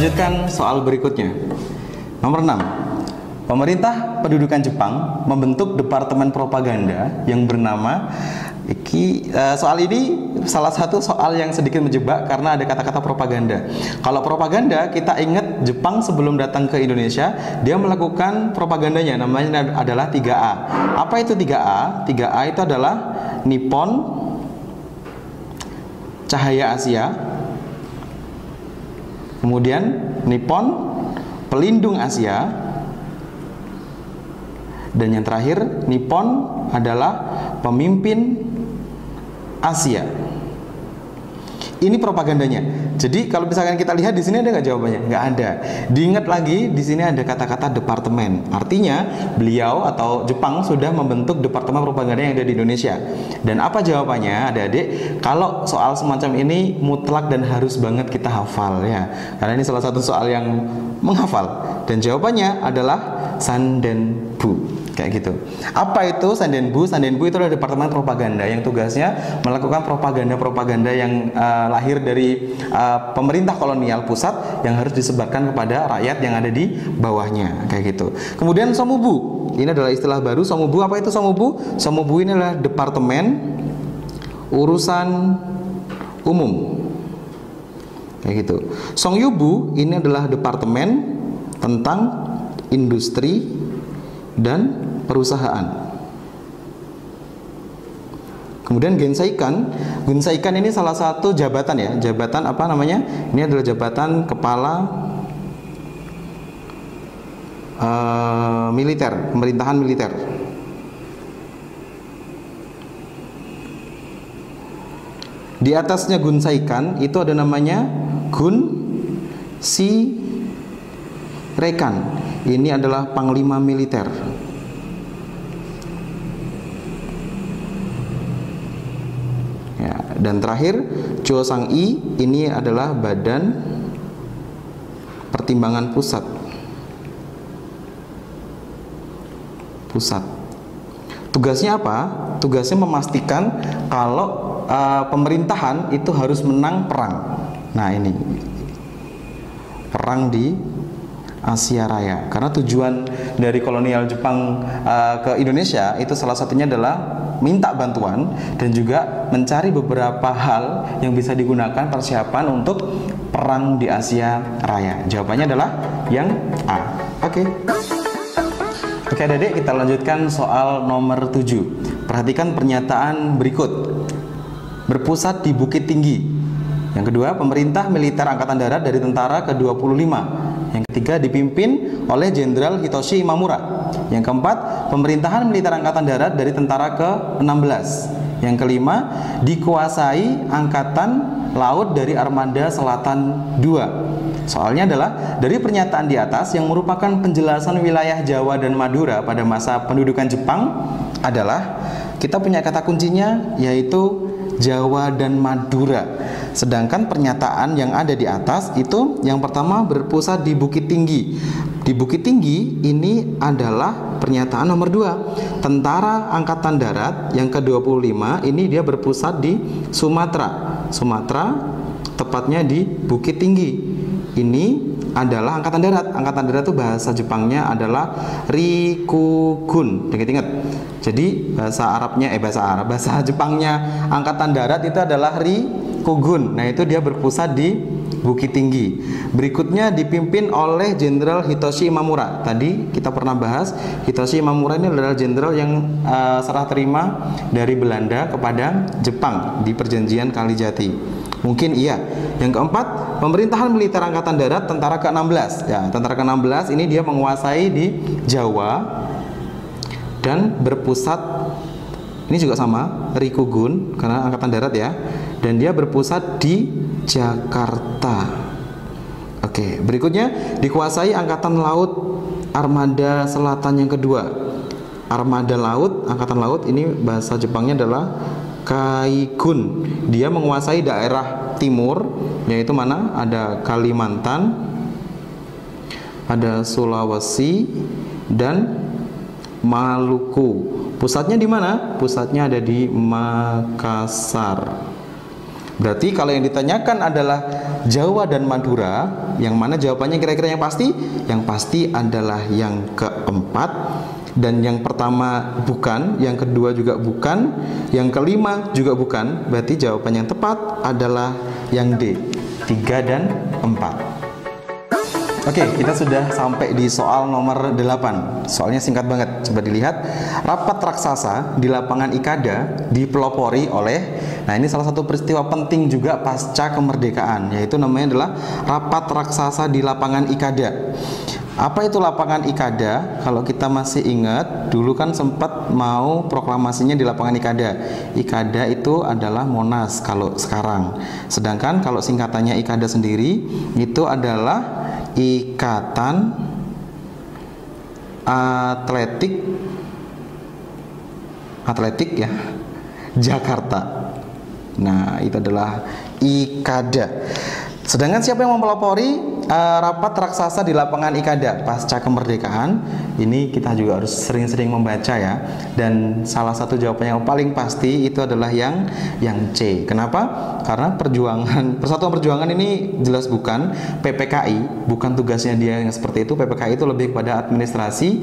lanjutkan soal berikutnya. Nomor 6. Pemerintah pendudukan Jepang membentuk departemen propaganda yang bernama soal ini salah satu soal yang sedikit menjebak karena ada kata-kata propaganda. Kalau propaganda, kita ingat Jepang sebelum datang ke Indonesia, dia melakukan propagandanya, namanya adalah 3A. Apa itu 3A? 3A itu adalah Nippon, Cahaya Asia, kemudian Nippon, Pelindung Asia, dan yang terakhir Nippon adalah Pemimpin Asia. Ini propagandanya. Jadi kalau misalkan kita lihat di sini ada nggak jawabannya? Nggak ada. Diingat lagi, di sini ada kata-kata departemen. Artinya beliau atau Jepang sudah membentuk departemen propaganda yang ada di Indonesia. Dan apa jawabannya, adik-adik? Kalau soal semacam ini mutlak dan harus banget kita hafal ya. Karena ini salah satu soal yang menghafal. Dan jawabannya adalah Sandenbu. Kayak gitu. Apa itu Sandenbu? Sandenbu itu adalah departemen propaganda yang tugasnya melakukan propaganda-propaganda yang lahir dari pemerintah kolonial pusat yang harus disebarkan kepada rakyat yang ada di bawahnya, kayak gitu. Kemudian Somubu, ini adalah istilah baru. Somubu, apa itu Somubu? Somubu ini adalah departemen urusan umum, kayak gitu. Songyubu ini adalah departemen tentang industri dan perusahaan. Kemudian Gensaikan ini salah satu jabatan ya, jabatan apa namanya? Ini adalah jabatan kepala militer, pemerintahan militer. Di atasnya Gunsaikan itu ada namanya Gun Si Rekan. Ini adalah panglima militer. Ya, dan terakhir Chosang-i ini adalah badan pertimbangan pusat. Tugasnya apa? Tugasnya memastikan kalau pemerintahan itu harus menang perang. Nah, ini perang di Asia Raya. Karena tujuan dari kolonial Jepang ke Indonesia itu salah satunya adalah minta bantuan dan juga mencari beberapa hal yang bisa digunakan persiapan untuk perang di Asia Raya. Jawabannya adalah yang A. Oke, adik-adik, kita lanjutkan soal nomor 7. Perhatikan pernyataan berikut. Berpusat di Bukit Tinggi. Yang kedua, pemerintah militer angkatan darat dari tentara ke-25. Yang ketiga, dipimpin oleh Jenderal Hitoshi Imamura. Yang keempat, pemerintahan militer angkatan darat dari tentara ke-16. Yang kelima, dikuasai angkatan laut dari Armada Selatan 2. Soalnya adalah dari pernyataan di atas yang merupakan penjelasan wilayah Jawa dan Madura pada masa pendudukan Jepang adalah kita punya kata kuncinya yaitu Jawa dan Madura. Sedangkan pernyataan yang ada di atas itu yang pertama berpusat di Bukit Tinggi. Di Bukit Tinggi ini adalah pernyataan nomor 2. Tentara Angkatan Darat yang ke-25 ini dia berpusat di Sumatera. Sumatera tepatnya di Bukit Tinggi. Ini adalah Angkatan Darat. Angkatan Darat itu bahasa Jepangnya adalah Rikugun. Ingat-ingat. Jadi bahasa Jepangnya Angkatan Darat itu adalah Rikugun. Nah, itu dia berpusat di Bukit Tinggi. Berikutnya dipimpin oleh Jenderal Hitoshi Imamura. Tadi kita pernah bahas Hitoshi Imamura ini adalah jenderal yang serah terima dari Belanda kepada Jepang di perjanjian Kalijati. Mungkin iya. Yang keempat, pemerintahan militer angkatan darat tentara ke-16. Ya, tentara ke-16 ini dia menguasai di Jawa dan berpusat, ini juga sama, Rikugun karena angkatan darat ya. Dan dia berpusat di Jakarta. Oke, berikutnya dikuasai angkatan laut Armada Selatan yang kedua. Armada laut, angkatan laut ini bahasa Jepangnya adalah Kaigun. Dia menguasai daerah timur, yaitu mana? Ada Kalimantan, ada Sulawesi dan Maluku. Pusatnya di mana? Pusatnya ada di Makassar. Berarti kalau yang ditanyakan adalah Jawa dan Madura, yang mana jawabannya kira-kira yang pasti? Yang pasti adalah yang keempat. Dan yang pertama bukan, yang kedua juga bukan, yang kelima juga bukan. Berarti jawaban yang tepat adalah yang D, 3 dan 4. Oke, kita sudah sampai di soal nomor 8. Soalnya singkat banget. Coba dilihat. Rapat raksasa di lapangan Ikada dipelopori oleh, nah ini salah satu peristiwa penting juga pasca kemerdekaan, yaitu namanya adalah rapat raksasa di lapangan Ikada. Apa itu lapangan Ikada? Kalau kita masih ingat, dulu kan sempat mau proklamasinya di lapangan Ikada. Ikada itu adalah Monas kalau sekarang. Sedangkan kalau singkatannya Ikada sendiri itu adalah Ikatan Atletik ya Jakarta. Nah, itu adalah Ikada. Sedangkan siapa yang mempelopori rapat raksasa di lapangan Ikada pasca kemerdekaan? Ini kita juga harus sering-sering membaca ya. Dan salah satu jawaban yang paling pasti itu adalah yang C. Kenapa? Karena Persatuan Perjuangan ini jelas bukan PPKI, bukan tugasnya dia yang seperti itu. PPKI itu lebih kepada administrasi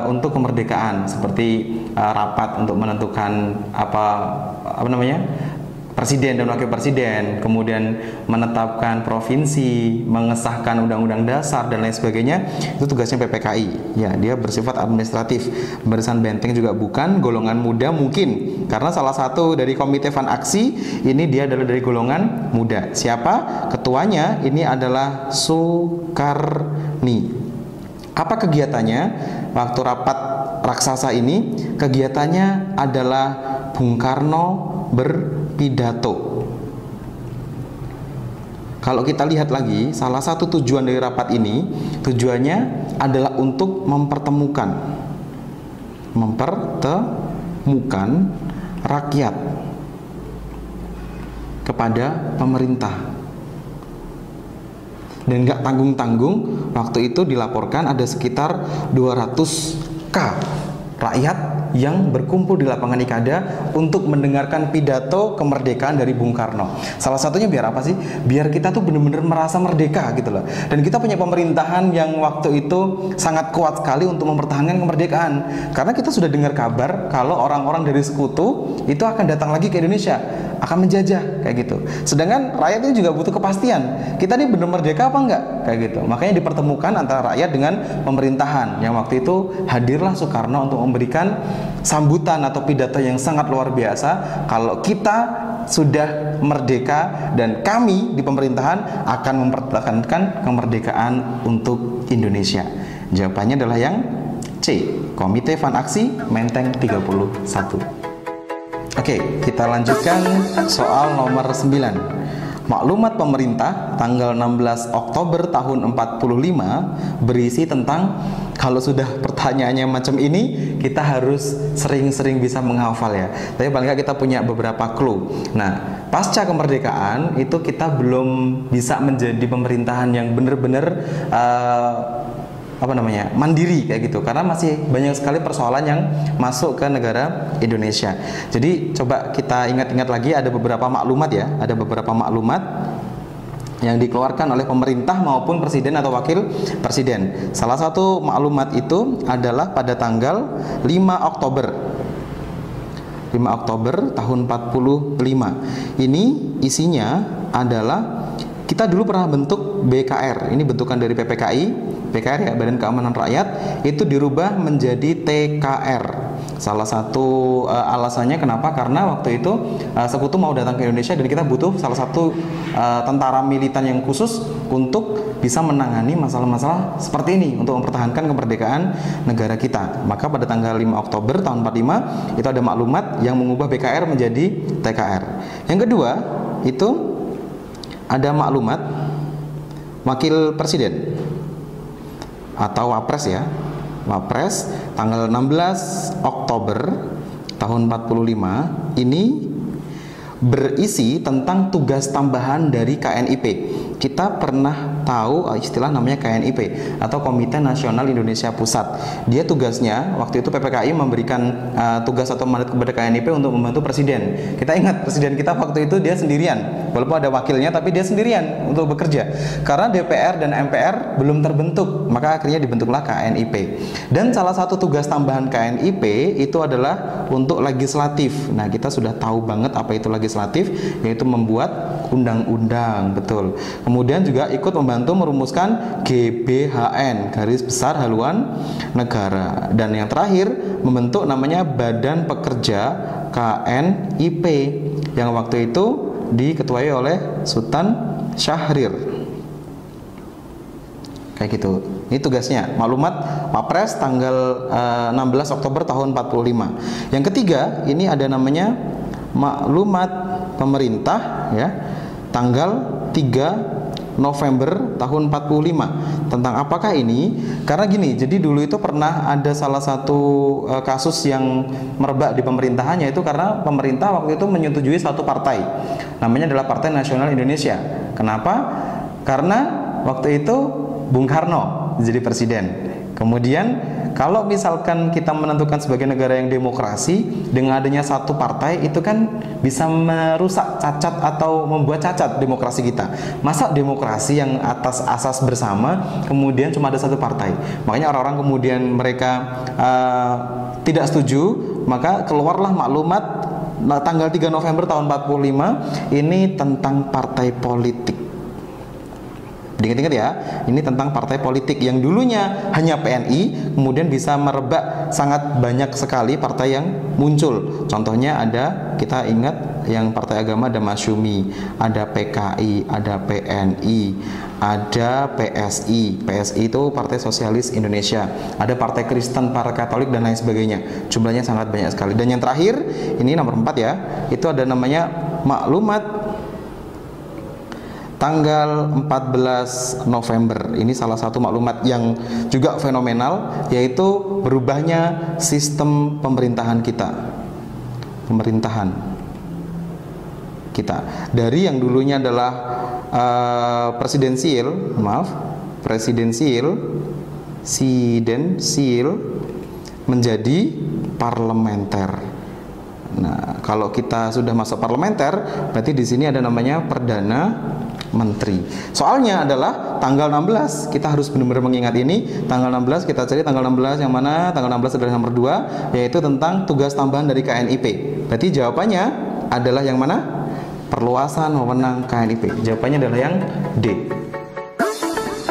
untuk kemerdekaan, seperti rapat untuk menentukan apa namanya? Presiden dan wakil presiden, kemudian menetapkan provinsi, mengesahkan undang-undang dasar dan lain sebagainya, itu tugasnya PPKI. Ya, dia bersifat administratif. Barisan Benteng juga bukan, golongan muda mungkin, karena salah satu dari Komite Van Aksi ini dia adalah dari golongan muda. Siapa? Ketuanya ini adalah Soekarni. Apa kegiatannya waktu rapat raksasa ini? Kegiatannya adalah Bung Karno berpidato. Kalau kita lihat lagi, salah satu tujuan dari rapat ini, tujuannya adalah untuk mempertemukan rakyat kepada pemerintah. Dan nggak tanggung-tanggung, waktu itu dilaporkan ada sekitar 200k rakyat yang berkumpul di lapangan Ikada untuk mendengarkan pidato kemerdekaan dari Bung Karno. Salah satunya biar apa sih? Biar kita tuh benar-benar merasa merdeka gitu loh. Dan kita punya pemerintahan yang waktu itu sangat kuat sekali untuk mempertahankan kemerdekaan. Karena kita sudah dengar kabar kalau orang-orang dari sekutu itu akan datang lagi ke Indonesia, akan menjajah kayak gitu. Sedangkan rakyat ini juga butuh kepastian. Kita ini benar merdeka apa enggak? Kayak gitu. Makanya dipertemukan antara rakyat dengan pemerintahan. Yang waktu itu hadirlah Soekarno untuk memberikan sambutan atau pidato yang sangat luar biasa kalau kita sudah merdeka dan kami di pemerintahan akan mempertahankan kemerdekaan untuk Indonesia. Jawabannya adalah yang C, Komite Van Aksi Menteng 31. Oke, kita lanjutkan soal nomor 9. Maklumat pemerintah tanggal 16 Oktober tahun 45 berisi tentang, kalau sudah pertanyaannya macam ini, kita harus sering-sering bisa menghafal ya. Tapi paling nggak kita punya beberapa clue. Nah, pasca kemerdekaan itu kita belum bisa menjadi pemerintahan yang benar-benar mandiri kayak gitu, karena masih banyak sekali persoalan yang masuk ke negara Indonesia. Jadi coba kita ingat-ingat lagi, ada beberapa maklumat ya, ada beberapa maklumat yang dikeluarkan oleh pemerintah maupun presiden atau wakil presiden. Salah satu maklumat itu adalah pada tanggal 5 Oktober tahun 45. Ini isinya adalah, kita dulu pernah bentuk BKR, ini bentukan dari BKR ya, Badan Keamanan Rakyat, itu dirubah menjadi TKR. Salah satu alasannya kenapa? Karena waktu itu sekutu mau datang ke Indonesia dan kita butuh salah satu tentara militan yang khusus untuk bisa menangani masalah-masalah seperti ini untuk mempertahankan kemerdekaan negara kita. Maka pada tanggal 5 Oktober tahun 45 itu ada maklumat yang mengubah BKR menjadi TKR. Yang kedua itu ada maklumat wakil presiden atau Wapres ya. Wapres tanggal 16 Oktober tahun 45 ini berisi tentang tugas tambahan dari KNIP. Kita pernah tahu istilah namanya KNIP atau Komite Nasional Indonesia Pusat. Dia tugasnya waktu itu PPKI memberikan tugas atau mandat kepada KNIP untuk membantu presiden. Kita ingat presiden kita waktu itu dia sendirian, walaupun ada wakilnya tapi dia sendirian untuk bekerja. Karena DPR dan MPR belum terbentuk, maka akhirnya dibentuklah KNIP. Dan salah satu tugas tambahan KNIP itu adalah untuk legislatif. Nah, kita sudah tahu banget apa itu legislatif, yaitu membuat undang-undang, betul. Kemudian juga ikut membantu merumuskan GBHN, garis besar haluan negara. Dan yang terakhir membentuk namanya Badan Pekerja KNIP yang waktu itu diketuai oleh Sultan Syahrir. Kayak gitu. Ini tugasnya. Maklumat Wapres tanggal 16 Oktober tahun 45. Yang ketiga, ini ada namanya maklumat pemerintah ya. Tanggal 3 November tahun 45. Tentang apakah ini? Karena gini, jadi dulu itu pernah ada salah satu kasus yang merebak di pemerintahannya, itu karena pemerintah waktu itu menyetujui satu partai. Namanya adalah Partai Nasional Indonesia. Kenapa? Karena waktu itu Bung Karno jadi presiden. Kemudian kalau misalkan kita menentukan sebagai negara yang demokrasi, dengan adanya satu partai itu kan bisa merusak, cacat atau membuat cacat demokrasi kita. Masa demokrasi yang atas asas bersama kemudian cuma ada satu partai? Makanya orang-orang kemudian mereka tidak setuju, maka keluarlah maklumat tanggal 3 November tahun 45 ini tentang partai politik. Diingat-ingat ya, ini tentang partai politik yang dulunya hanya PNI, kemudian bisa merebak sangat banyak sekali partai yang muncul. Contohnya ada, kita ingat yang partai agama ada Masyumi, ada PKI, ada PNI, ada PSI. PSI itu Partai Sosialis Indonesia. Ada Partai Kristen, Partai Katolik dan lain sebagainya. Jumlahnya sangat banyak sekali. Dan yang terakhir, ini nomor 4 ya, itu ada namanya maklumat tanggal 14 November. Ini salah satu maklumat yang juga fenomenal, yaitu berubahnya sistem pemerintahan kita. Dari yang dulunya adalah presidensil menjadi parlementer. Nah, kalau kita sudah masuk parlementer, berarti di sini ada namanya perdana menteri. Soalnya adalah tanggal 16, kita harus benar-benar mengingat ini. Tanggal 16 kita cari tanggal 16 yang mana? Tanggal 16 adalah nomor 2, yaitu tentang tugas tambahan dari KNIP. Berarti jawabannya adalah yang mana? Perluasan wewenang KNIP. Jawabannya adalah yang D.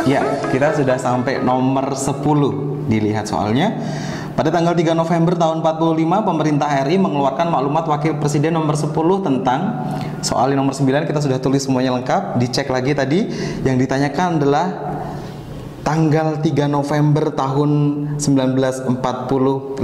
Ya, kita sudah sampai nomor 10. Dilihat soalnya. Pada tanggal 3 November tahun 45, pemerintah RI mengeluarkan maklumat Wakil Presiden nomor 10 tentang soal nomor 9, kita sudah tulis semuanya lengkap, dicek lagi tadi. Yang ditanyakan adalah tanggal 3 November tahun 1945.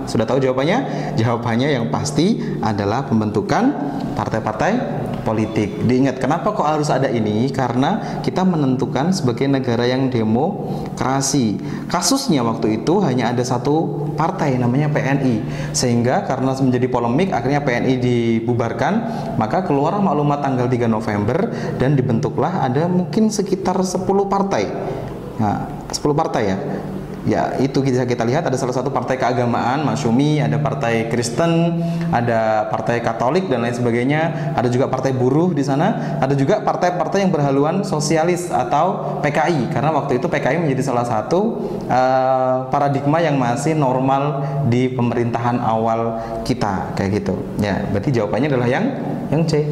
Sudah tahu jawabannya? Jawabannya yang pasti adalah pembentukan partai-partai politik. Diingat, kenapa kok harus ada ini? Karena kita menentukan sebagai negara yang demokrasi. Kasusnya waktu itu hanya ada satu partai namanya PNI. Sehingga karena menjadi polemik, akhirnya PNI dibubarkan, maka keluar maklumat tanggal 3 November dan dibentuklah ada mungkin sekitar 10 partai. Nah, 10 partai ya. Ya, itu kita lihat ada salah satu partai keagamaan, Masyumi, ada partai Kristen, ada partai Katolik dan lain sebagainya, ada juga partai buruh di sana, ada juga partai-partai yang berhaluan sosialis atau PKI, karena waktu itu PKI menjadi salah satu paradigma yang masih normal di pemerintahan awal kita, kayak gitu. Ya, berarti jawabannya adalah yang C.